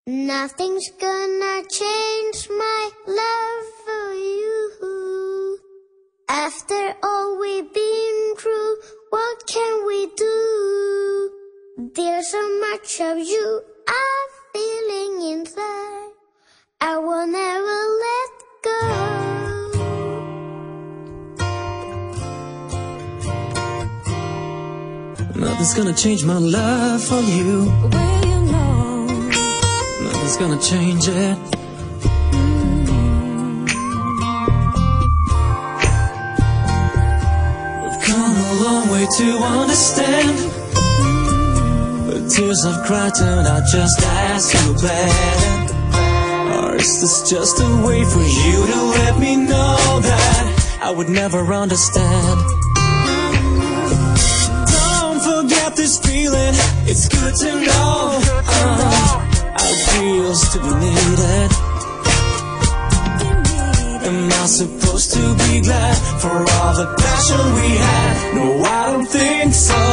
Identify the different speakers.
Speaker 1: Nothing's gonna change my love for you. After all we've been through, what can we do? There's so much of you I'm feeling inside. I will never let go.
Speaker 2: Nothing's gonna change my love for you.
Speaker 3: Well, you know,
Speaker 2: Nothing's gonna change it. We've come a long way to understand. The tears I've cried turned out just as too bad. Or is this just a way for you to let me know that I would never understand? Don't forget this feeling, it's good to know how it feels to be needed. Am I supposed to be glad for all the passion we had? No, I don't think so.